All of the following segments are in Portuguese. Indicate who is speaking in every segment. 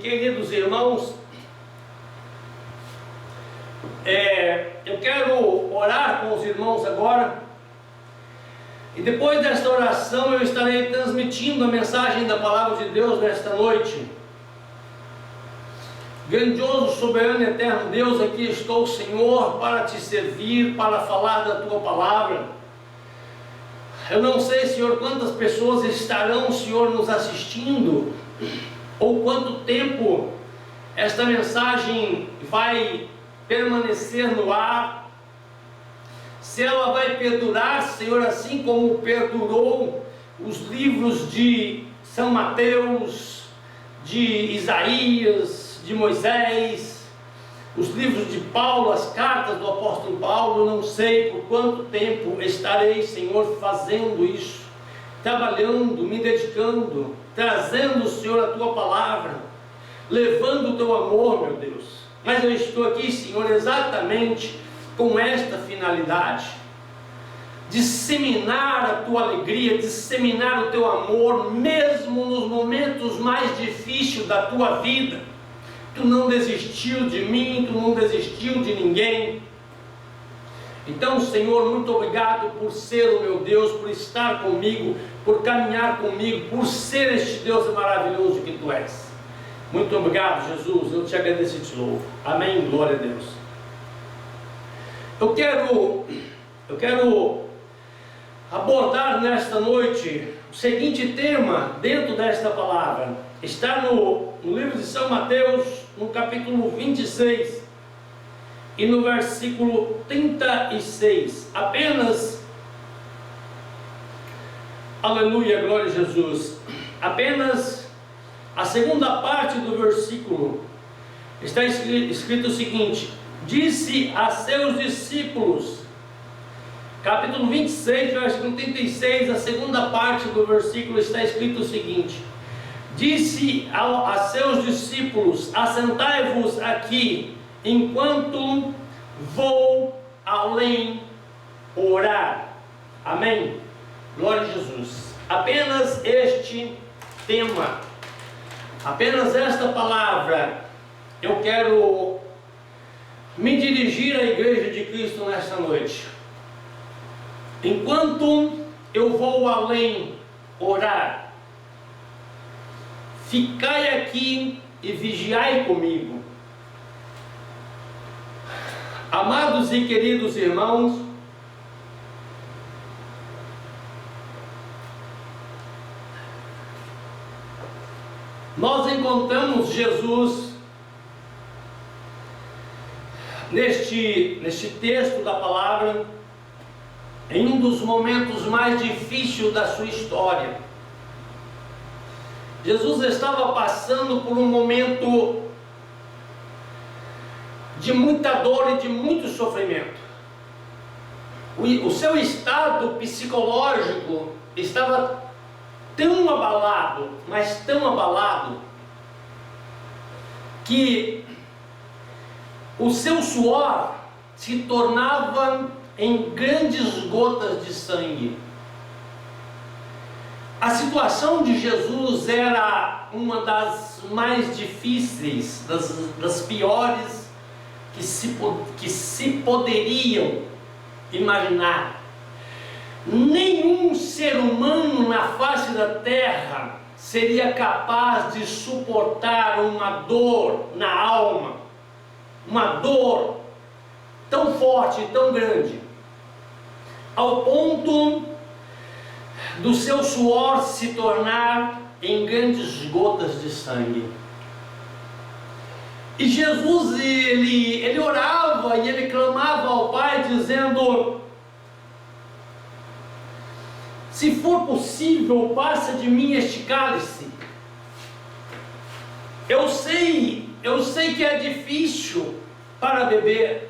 Speaker 1: queridos irmãos, eu quero orar com os irmãos agora, e depois desta oração eu estarei transmitindo a mensagem da palavra de Deus nesta noite. Grandioso, soberano e eterno Deus, aqui estou, Senhor, para te servir, para falar da tua palavra. Eu não sei, Senhor, quantas pessoas estarão, Senhor, nos assistindo, ou quanto tempo esta mensagem vai permanecer no ar, se ela vai perdurar, Senhor, assim como perdurou os livros de São Mateus, de Isaías, de Moisés, os livros de Paulo, as cartas do apóstolo Paulo. Eu não sei por quanto tempo estarei, Senhor, fazendo isso, trabalhando, me dedicando, trazendo, Senhor, a tua palavra, levando o teu amor, meu Deus. Mas eu estou aqui, Senhor, exatamente com esta finalidade: disseminar a tua alegria, disseminar o teu amor, mesmo nos momentos mais difíceis da tua vida. Tu não desistiu de mim, tu não desistiu de ninguém. Então, Senhor, muito obrigado por ser o meu Deus, por estar comigo, por caminhar comigo, por ser este Deus maravilhoso que tu és. Muito obrigado, Jesus, eu te agradeço e te louvo. Amém, glória a Deus. Eu quero abordar nesta noite o seguinte tema dentro desta palavra. Está no livro de São Mateus, no capítulo 26 e no versículo 36. Apenas, aleluia, glória a Jesus, apenas a segunda parte do versículo. Está escrito o seguinte: disse a seus discípulos, capítulo 26, versículo 36, a segunda parte do versículo está escrito o seguinte: disse a seus discípulos: assentai-vos aqui, enquanto vou além orar. Amém? Glória a Jesus. Apenas este tema, apenas esta palavra, eu quero me dirigir à igreja de Cristo nesta noite. Enquanto eu vou além orar, ficai aqui e vigiai comigo. Amados e queridos irmãos, nós encontramos Jesus neste texto da palavra em um dos momentos mais difíceis da sua história. Jesus estava passando por um momento de muita dor e de muito sofrimento. O seu estado psicológico estava tão abalado, mas tão abalado, que o seu suor se tornava em grandes gotas de sangue. A situação de Jesus era uma das mais difíceis, das piores que se poderiam imaginar. Nenhum ser humano na face da terra seria capaz de suportar uma dor na alma, uma dor tão forte e tão grande, ao ponto do seu suor se tornar em grandes gotas de sangue. E Jesus, ele orava e ele clamava ao Pai, dizendo: se for possível, passa de mim este cálice. Eu sei que é difícil para beber.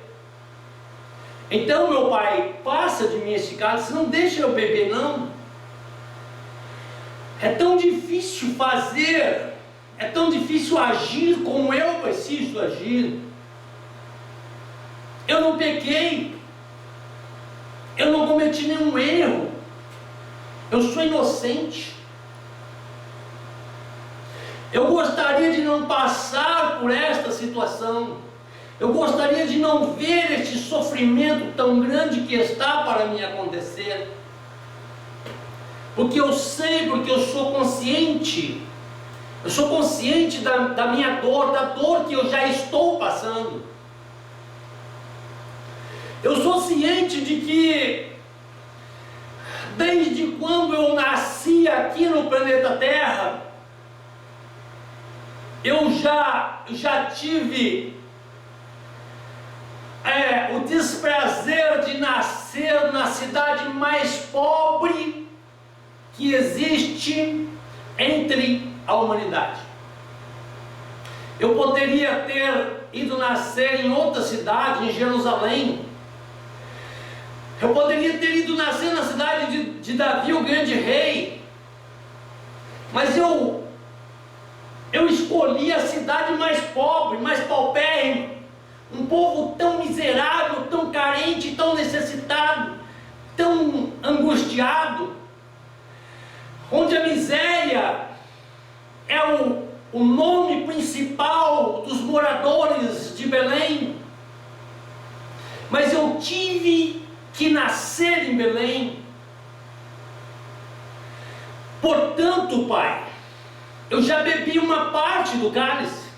Speaker 1: Então, meu Pai, passa de mim este cálice, não deixa eu beber, não. É tão difícil fazer, é tão difícil agir como eu preciso agir. Eu não pequei, eu não cometi nenhum erro, eu sou inocente. Eu gostaria de não passar por esta situação. Eu gostaria de não ver este sofrimento tão grande que está para me acontecer. Porque eu sei, porque eu sou consciente. Eu sou consciente da minha dor, da dor que eu já estou passando. Eu sou ciente de que, desde quando eu nasci aqui no planeta Terra, eu já tive o desprazer de nascer na cidade mais pobre que existe entre a humanidade. Eu poderia ter ido nascer em outra cidade, em Jerusalém. Eu poderia ter ido nascer na cidade de Davi, o grande rei. Mas eu escolhi a cidade mais pobre, mais paupérrima. Um povo tão miserável, tão carente, tão necessitado, tão angustiado, onde a miséria é o nome principal dos moradores de Belém. Mas eu tive que nascer em Belém. Portanto, Pai, eu já bebi uma parte do cálice,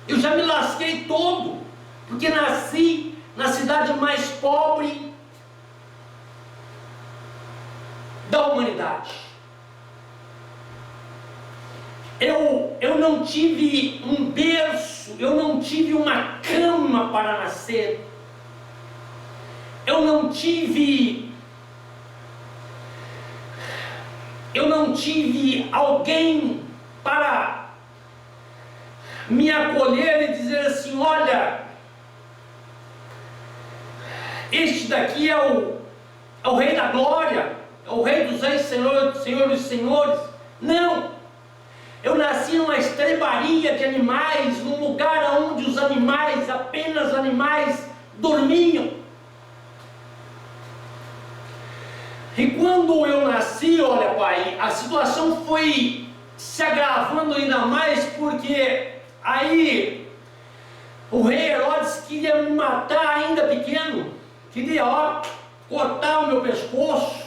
Speaker 1: eu já me lasquei todo, porque nasci na cidade mais pobre da humanidade. Eu não tive um berço, eu não tive uma cama para nascer, eu não tive alguém para me acolher e dizer assim: olha, este daqui é o Rei da Glória, é o Rei dos Reis, Senhor dos Senhores. Não! Eu nasci numa estrebaria de animais, num lugar onde os animais, apenas animais, dormiam. E quando eu nasci, olha, Pai, a situação foi se agravando ainda mais, porque aí o rei Herodes queria me matar ainda pequeno, queria cortar o meu pescoço,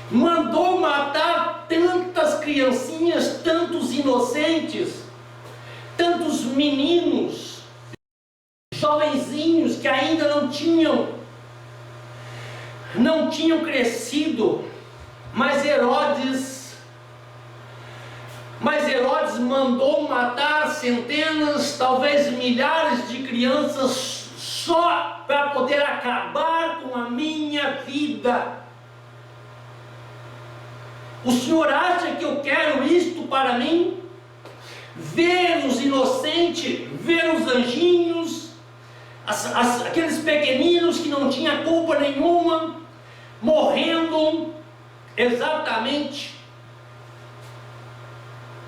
Speaker 1: mandou matar tantas criancinhas, tantos inocentes, tantos meninos, jovenzinhos que ainda não tinham crescido, mas Herodes mandou matar centenas, talvez milhares de crianças só para poder acabar com a minha vida. O Senhor acha que eu quero isto para mim? Ver os inocentes, ver os anjinhos, aqueles pequeninos que não tinham culpa nenhuma, morrendo exatamente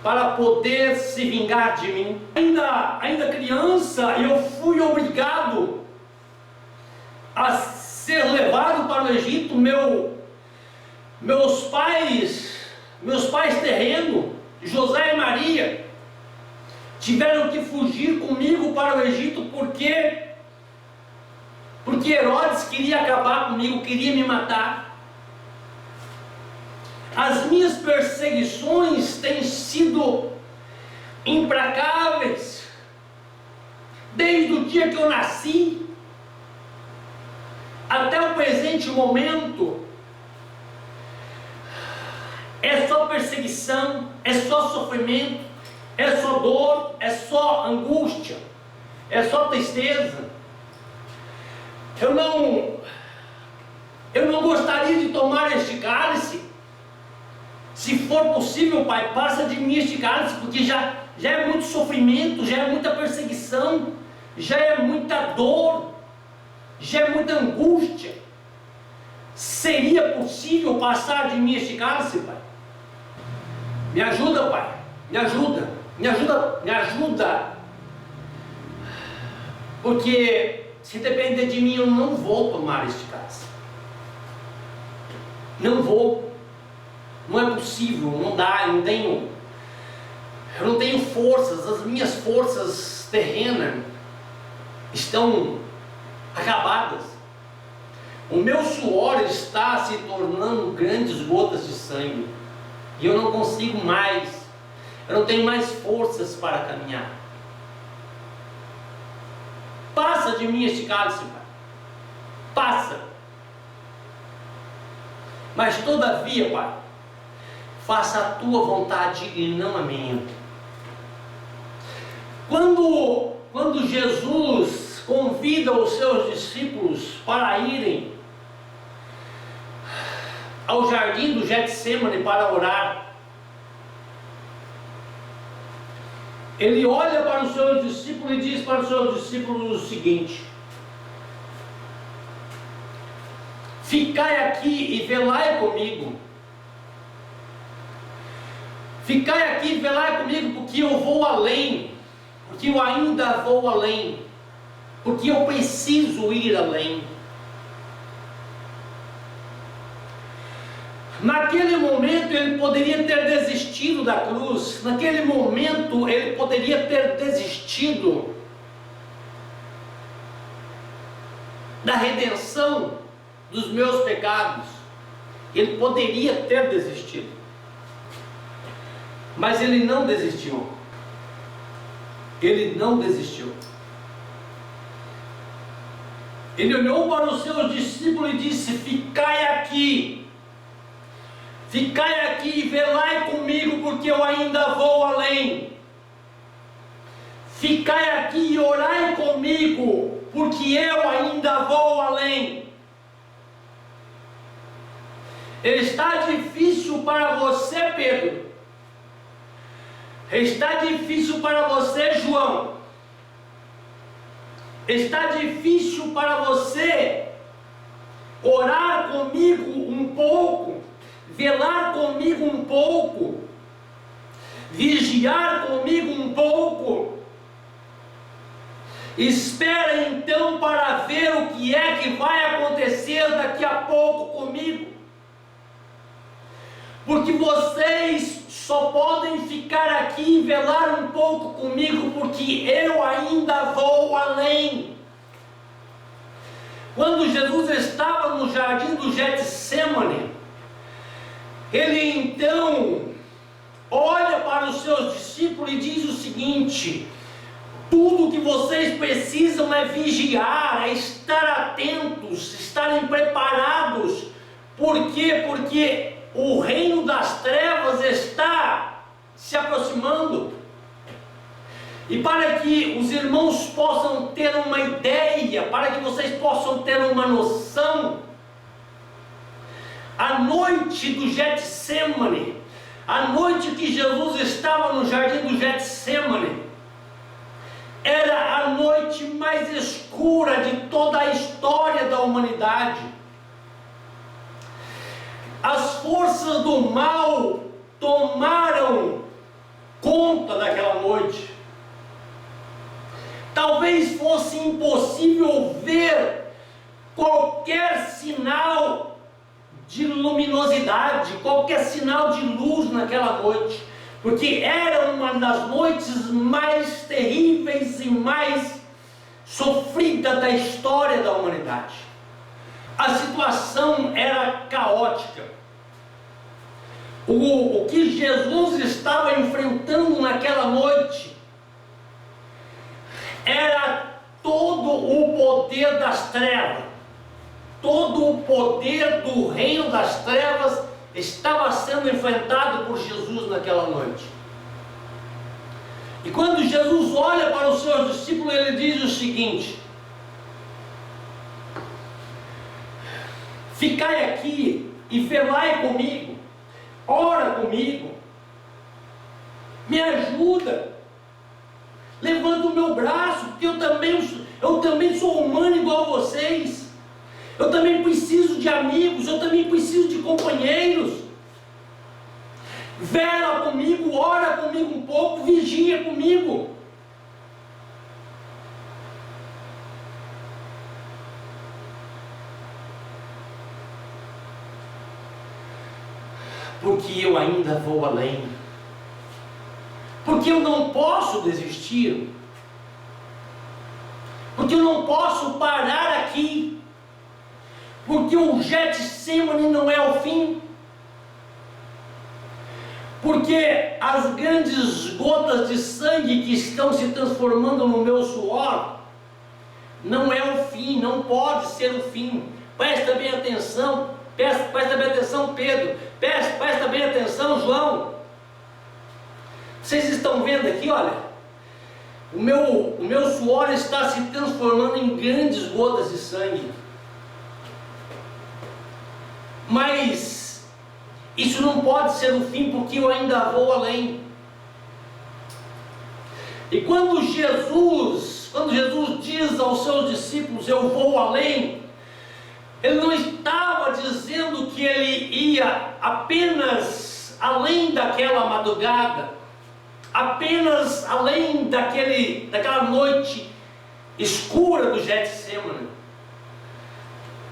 Speaker 1: para poder se vingar de mim. Ainda criança, eu fui obrigado a ser levado para o Egito. Meus pais terrenos, José e Maria, tiveram que fugir comigo para o Egito, porque Herodes queria acabar comigo, queria me matar. As minhas perseguições têm sido implacáveis, desde o dia que eu nasci até o presente momento. É só perseguição, é só sofrimento, é só dor, é só angústia, é só tristeza. Eu não gostaria de tomar este cálice. Se for possível, Pai, passa de mim este cálice, porque já é muito sofrimento, já é muita perseguição, já é muita dor, já é muita angústia. Seria possível passar de mim este cálice, Pai? Me ajuda, Pai, me ajuda, me ajuda, me ajuda. Porque se depender de mim, eu não vou tomar este cálice. Não vou. Não é possível, não dá, eu não tenho. Eu não tenho forças, as minhas forças terrenas estão acabadas. O meu suor está se tornando grandes gotas de sangue. E eu não consigo mais. Eu não tenho mais forças para caminhar. Passa de mim este cálice, Pai. Passa. Mas todavia, Pai, faça a tua vontade e não a minha. Quando Jesus convida os seus discípulos para irem ao jardim do Getsemane para orar, ele olha para os seus discípulos e diz para os seus discípulos o seguinte: ficai aqui e velai comigo. Ficai aqui e velai comigo, porque eu vou além, porque eu ainda vou além, porque eu preciso ir além. Naquele momento ele poderia ter desistido da cruz, naquele momento ele poderia ter desistido da redenção dos meus pecados, ele poderia ter desistido, mas ele não desistiu. Ele não desistiu. Ele olhou para os seus discípulos e disse: ficai aqui e velai comigo, porque eu ainda vou além. Ficai aqui e orai comigo, porque eu ainda vou além. Está difícil para você, Pedro. Está difícil para você, João. Está difícil para você orar comigo um pouco, velar comigo um pouco, vigiar comigo um pouco. Espera então para ver o que é que vai acontecer daqui a pouco comigo. Porque vocês só podem ficar aqui e velar um pouco comigo, porque eu ainda vou além. Quando Jesus estava no jardim do Getsemane, ele então olha para os seus discípulos e diz o seguinte: tudo que vocês precisam é vigiar, é estar atentos, estarem preparados. Por quê? Porque o reino das trevas está se aproximando. E para que os irmãos possam ter uma ideia, para que vocês possam ter uma noção, a noite do Getsemane, a noite que Jesus estava no jardim do Getsemane, era a noite mais escura de toda a história da humanidade. As forças do mal tomaram conta daquela noite. Talvez fosse impossível ver qualquer sinal de luminosidade, qualquer sinal de luz naquela noite, porque era uma das noites mais terríveis e mais sofridas da história da humanidade. A situação era caótica. O que Jesus estava enfrentando naquela noite era todo o poder das trevas, todo o poder do reino das trevas estava sendo enfrentado por Jesus naquela noite. E quando Jesus olha para os seus discípulos, ele diz o seguinte: ficai aqui e velai comigo, ora comigo, me ajuda, levanta o meu braço, porque eu também sou humano igual a vocês, eu também preciso de amigos, eu também preciso de companheiros. Vela comigo, ora comigo um pouco, vigia comigo. Porque eu ainda vou além. Porque eu não posso desistir. Porque eu não posso parar aqui. Porque o Getsemane não é o fim. Porque as grandes gotas de sangue que estão se transformando no meu suor não é o fim, não pode ser o fim. Presta bem atenção, presta bem atenção, Pedro, presta bem atenção, João. Vocês estão vendo aqui, olha, o meu suor está se transformando em grandes gotas de sangue. Mas isso não pode ser o fim, porque eu ainda vou além. E quando Jesus diz aos seus discípulos, eu vou além, ele não estava dizendo que ele ia apenas além daquela madrugada, apenas além daquela noite escura do Getsemane.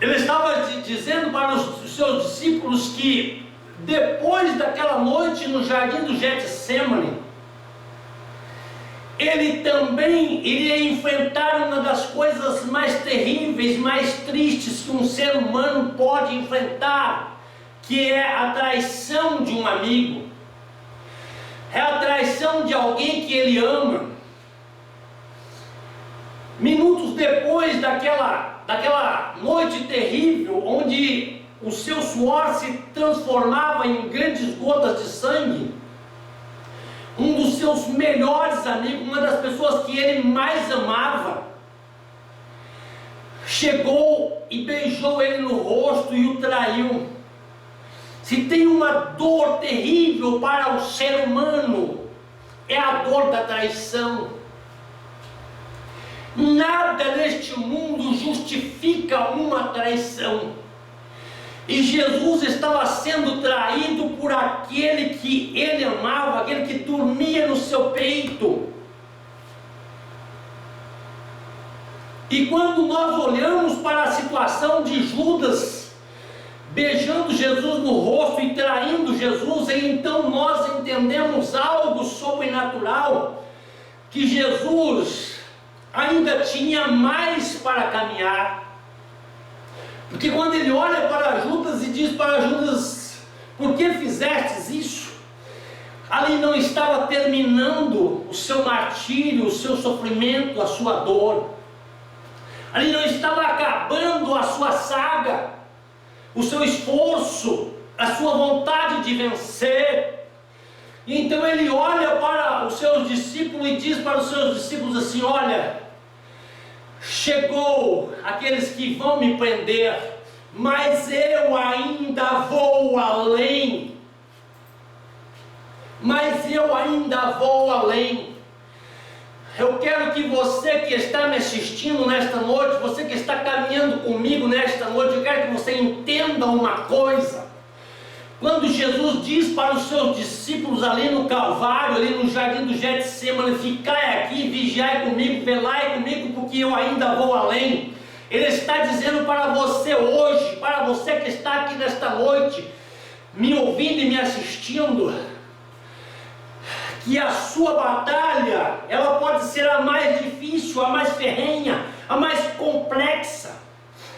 Speaker 1: Ele estava dizendo para os seus discípulos que depois daquela noite no jardim do Getsemane, ele também iria enfrentar uma das coisas mais terríveis, mais tristes que um ser humano pode enfrentar, que é a traição de um amigo, é a traição de alguém que ele ama. Minutos depois daquela noite terrível, onde o seu suor se transformava em grandes gotas de sangue, um dos seus melhores amigos, uma das pessoas que ele mais amava, chegou e beijou ele no rosto e o traiu. Se tem uma dor terrível para o ser humano, é a dor da traição. Nada neste mundo justifica uma traição. E Jesus estava sendo traído por aquele que ele amava, aquele que dormia no seu peito. E quando nós olhamos para a situação de Judas, beijando Jesus no rosto e traindo Jesus, então nós entendemos algo sobrenatural, que Jesus ainda tinha mais para caminhar. Porque quando ele olha para Judas e diz para Judas, por que fizestes isso? Ali não estava terminando o seu martírio, o seu sofrimento, a sua dor. Ali não estava acabando a sua saga, o seu esforço, a sua vontade de vencer. E então ele olha para os seus discípulos e diz para os seus discípulos assim, olha, chegou aqueles que vão me prender, mas eu ainda vou além. Mas eu ainda vou além. Eu quero que você que está me assistindo nesta noite, você que está caminhando comigo nesta noite, eu quero que você entenda uma coisa. Quando Jesus diz para os seus discípulos ali no Calvário, ali no jardim do Getsemane, ficai aqui, vigiai comigo, velai comigo, porque eu ainda vou além. Ele está dizendo para você hoje, para você que está aqui nesta noite, me ouvindo e me assistindo, que a sua batalha, ela pode ser a mais difícil, a mais ferrenha, a mais complexa.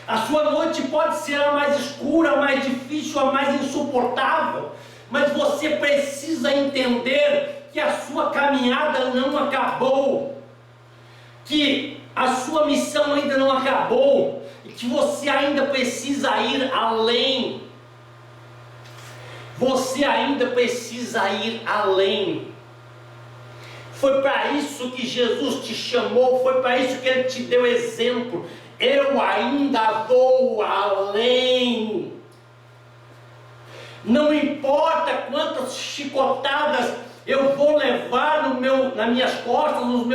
Speaker 1: A sua noite pode ser a mais escura, a mais difícil, a mais insuportável, mas você precisa entender que a sua caminhada não acabou, que a sua missão ainda não acabou, e que você ainda precisa ir além. Você ainda precisa ir além. Foi para isso que Jesus te chamou, foi para isso que Ele te deu exemplo. Eu ainda vou além. Não importa quantas chicotadas eu vou levar nas minhas costas, nos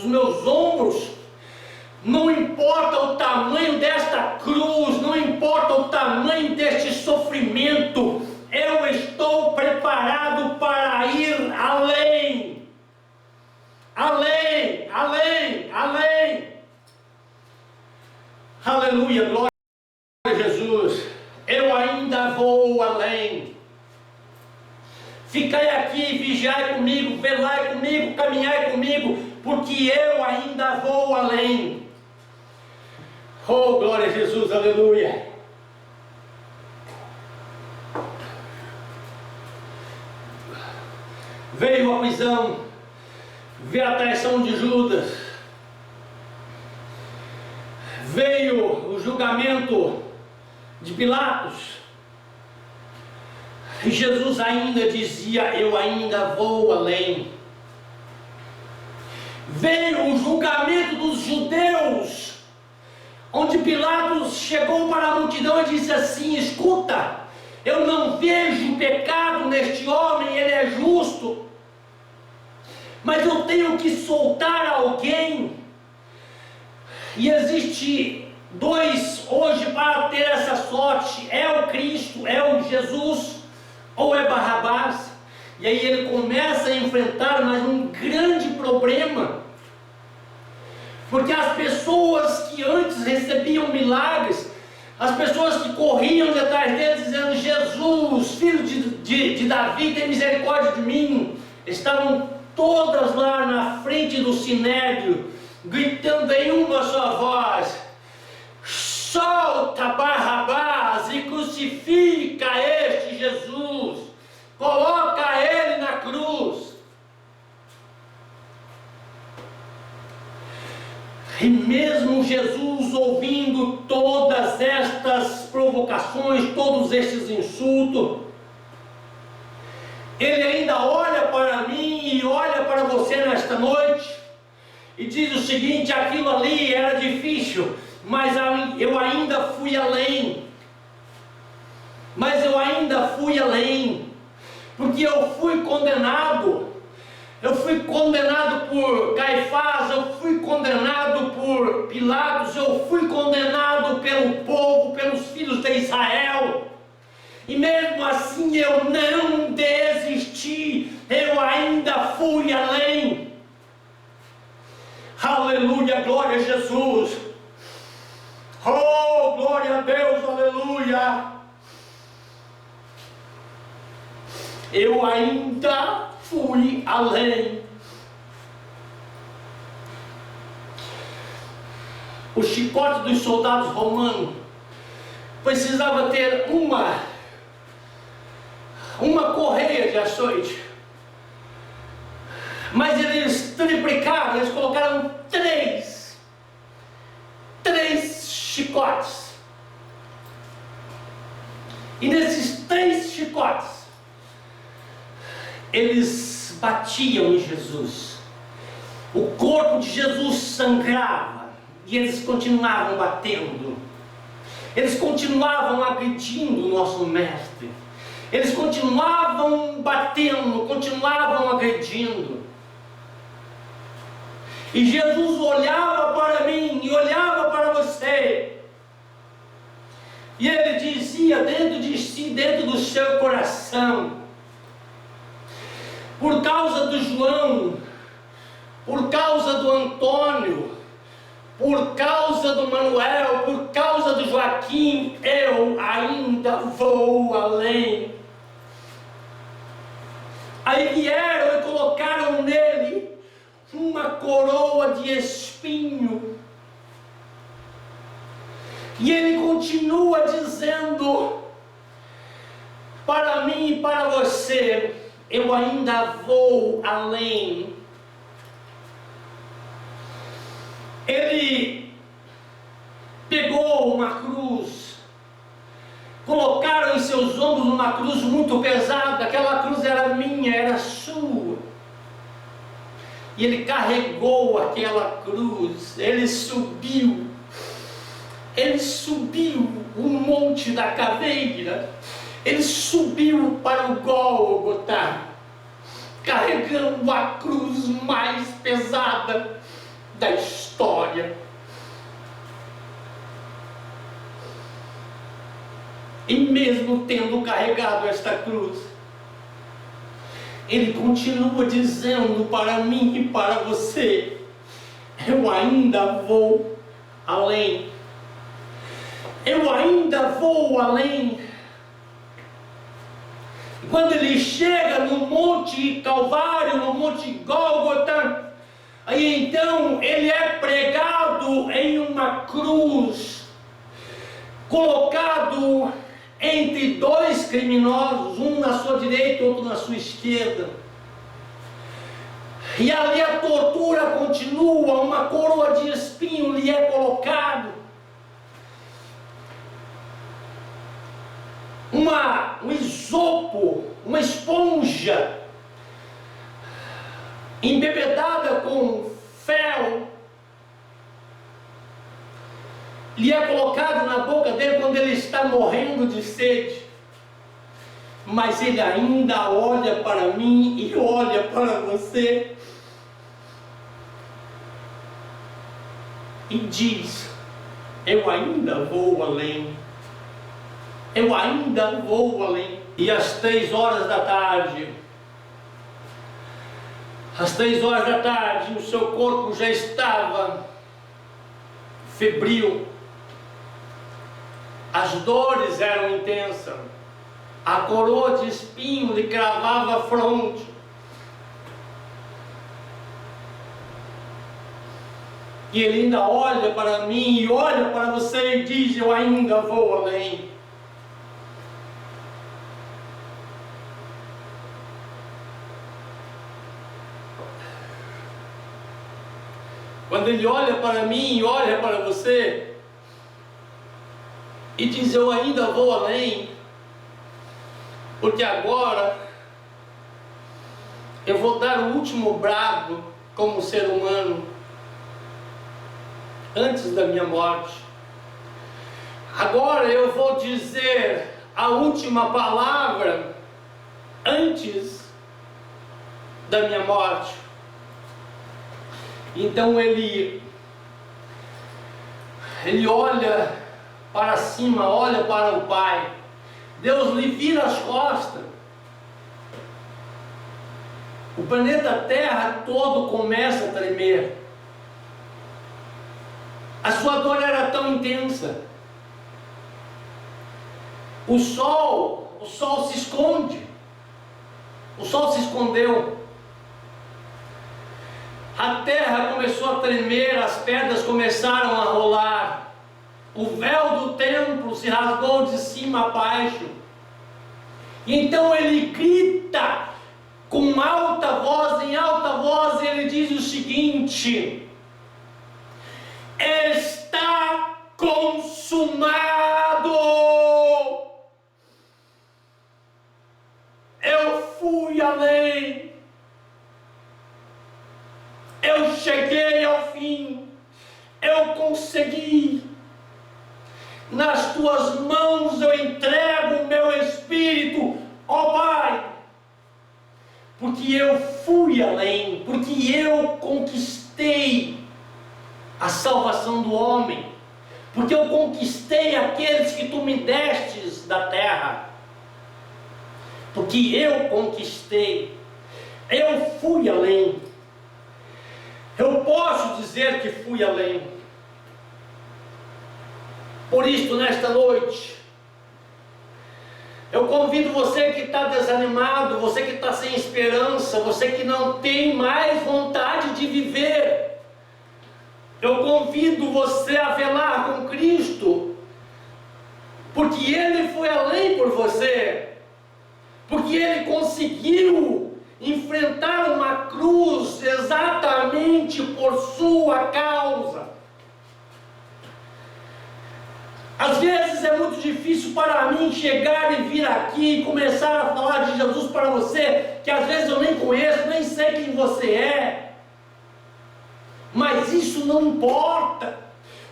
Speaker 1: meus ombros. Não importa o tamanho desta cruz, não importa o tamanho deste sofrimento. Eu estou preparado para ir além. Além, além, além. Aleluia, glória a Jesus. Eu ainda vou além. ficai aqui, vigiai comigo, velai comigo, caminhai comigo, porque eu ainda vou além. Oh, glória a Jesus, aleluia. Veio a prisão, veio a traição de Judas, veio o julgamento de Pilatos, e Jesus ainda dizia: eu ainda vou além. Veio o julgamento dos judeus, onde Pilatos chegou para a multidão e disse assim: escuta, eu não vejo pecado neste homem, ele é justo, mas eu tenho que soltar alguém. E existe dois hoje para ter essa sorte: é o Cristo, é o Jesus, ou é Barrabás. E aí ele começa a enfrentar mais um grande problema, porque as pessoas que antes recebiam milagres, as pessoas que corriam atrás deles dizendo: Jesus, filho de Davi, tem misericórdia de mim, estavam todas lá na frente do sinédrio, gritando em uma só voz: solta Barrabás e crucifica este Jesus, coloca ele na cruz. E mesmo Jesus ouvindo todas estas provocações, todos estes insultos, ele ainda olha para mim e olha para você nesta noite e diz o seguinte: aquilo ali era difícil, mas eu ainda fui além. Mas eu ainda fui além, porque eu fui condenado. Eu fui condenado por Caifás, eu fui condenado por Pilatos, eu fui condenado pelo povo, pelos filhos de Israel. E mesmo assim eu não desisti, eu ainda fui além. Aleluia, glória a Jesus. Oh, glória a Deus, aleluia. Eu ainda fui além. O chicote dos soldados romanos precisava ter uma correia de açoite, mas eles triplicaram, eles colocaram três chicotes, e nesses 3 chicotes eles batiam em Jesus. O corpo de Jesus sangrava e eles continuavam batendo, eles continuavam agredindo o nosso mestre, eles continuavam batendo, continuavam agredindo. E Jesus olhava para mim e olhava para você, e ele dizia dentro de si, dentro do seu coração: por causa do João, por causa do Antônio, por causa do Manuel, por causa do Joaquim, eu ainda vou além. Aí vieram e colocaram nele uma coroa de espinho, e ele continua dizendo para mim e para você: eu ainda vou além. Ele pegou uma cruz, colocaram em seus ombros uma cruz muito pesada. Aquela cruz era minha, era sua, e ele carregou aquela cruz. Ele subiu o monte da caveira, ele subiu para o Gólgota, carregando a cruz mais pesada da história. E mesmo tendo carregado esta cruz, ele continua dizendo para mim e para você: eu ainda vou além. Eu ainda vou além. Quando ele chega no Monte Calvário, no Monte Gólgota, aí então ele é pregado em uma cruz, colocado entre dois criminosos, um na sua direita e outro na sua esquerda. E ali a tortura continua, uma coroa de espinho lhe é colocado, um isopo, uma esponja embebedada com fel lhe é colocado na boca dele quando ele está morrendo de sede. Mas ele ainda olha para mim e olha para você e diz: eu ainda vou além. Eu ainda vou além. E às 3 horas da tarde, às 3 horas da tarde, o seu corpo já estava febril. As dores eram intensas. A coroa de espinho lhe cravava a fronte. E ele ainda olha para mim e olha para você e diz: eu ainda vou além. Quando ele olha para mim e olha para você e diz: eu ainda vou além, porque agora eu vou dar o último brado como ser humano antes da minha morte. Agora eu vou dizer a última palavra antes da minha morte. Então ele olha para cima, olha para o Pai. Deus lhe vira as costas. O planeta Terra todo começa a tremer. A sua dor era tão intensa. O sol se esconde. O sol se escondeu. A terra começou a tremer, as pedras começaram a rolar. O véu do templo se rasgou de cima a baixo. E então ele grita com alta voz, em alta voz, ele diz o seguinte: está consumado. Eu fui além. Eu cheguei ao fim. Eu consegui. Nas tuas mãos eu entrego o meu espírito, ó Pai. Porque eu fui além. Porque eu conquistei a salvação do homem. Porque eu conquistei aqueles que tu me destes da terra. Porque eu conquistei. Eu fui além. Eu posso dizer que fui além. Por isso, nesta noite, eu convido você que está desanimado, você que está sem esperança, você que não tem mais vontade de viver. Eu convido você a velar com Cristo, porque Ele foi além por você, porque Ele conseguiu enfrentar uma cruz exatamente por sua causa. Às vezes é muito difícil para mim chegar e vir aqui e começar a falar de Jesus para você, que às vezes eu nem conheço, nem sei quem você é. Mas isso não importa.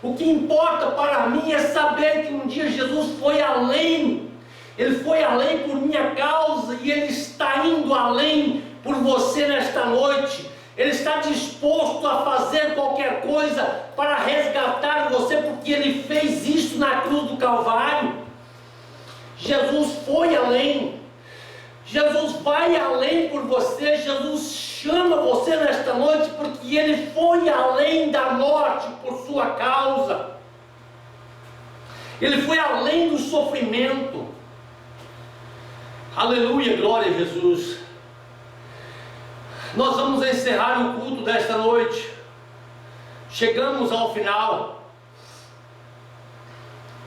Speaker 1: O que importa para mim é saber que um dia Jesus foi além. Ele foi além por minha causa e Ele está indo além por você nesta noite. Ele está disposto a fazer qualquer coisa para resgatar você, porque Ele fez isso na cruz do Calvário. Jesus foi além. Jesus vai além por você. Jesus chama você nesta noite porque Ele foi além da morte por sua causa. Ele foi além do sofrimento. Aleluia, glória a Jesus. Nós vamos encerrar o culto desta noite. Chegamos ao final.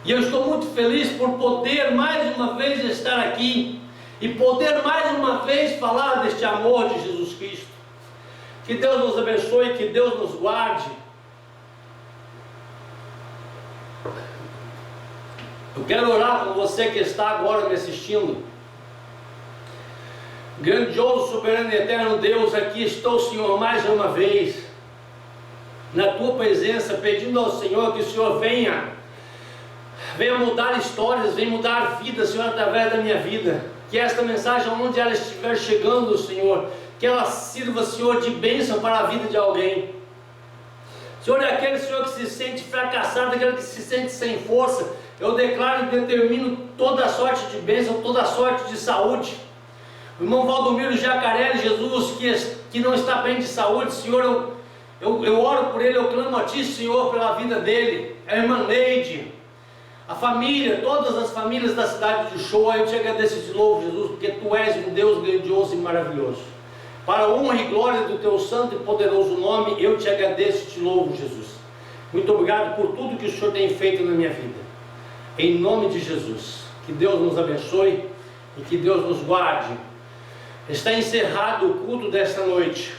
Speaker 1: E eu estou muito feliz por poder mais uma vez estar aqui e poder mais uma vez falar deste amor de Jesus Cristo. Que Deus nos abençoe, que Deus nos guarde. Eu quero orar com você que está agora me assistindo. Grandioso, soberano e eterno Deus, aqui estou, Senhor, mais uma vez na tua presença, pedindo ao Senhor que o Senhor venha mudar histórias, venha mudar vidas, Senhor, através da minha vida. Que esta mensagem, onde ela estiver chegando, Senhor, que ela sirva, Senhor, de bênção para a vida de alguém. Senhor, é aquele, Senhor, que se sente fracassado, aquele que se sente sem força. Eu declaro e determino toda a sorte de bênção, toda a sorte de saúde. O irmão Valdomiro Jacarelli, Jesus, que não está bem de saúde, Senhor, eu oro por ele, eu clamo a Ti, Senhor, pela vida dele. A irmã Neide, a família, todas as famílias da cidade de Shoa, eu te agradeço e te louvo, Jesus, porque Tu és um Deus grandioso e maravilhoso. Para a honra e glória do Teu santo e poderoso nome, eu te agradeço e te louvo, Jesus. Muito obrigado por tudo que o Senhor tem feito na minha vida. Em nome de Jesus, que Deus nos abençoe e que Deus nos guarde. Está encerrado o culto desta noite.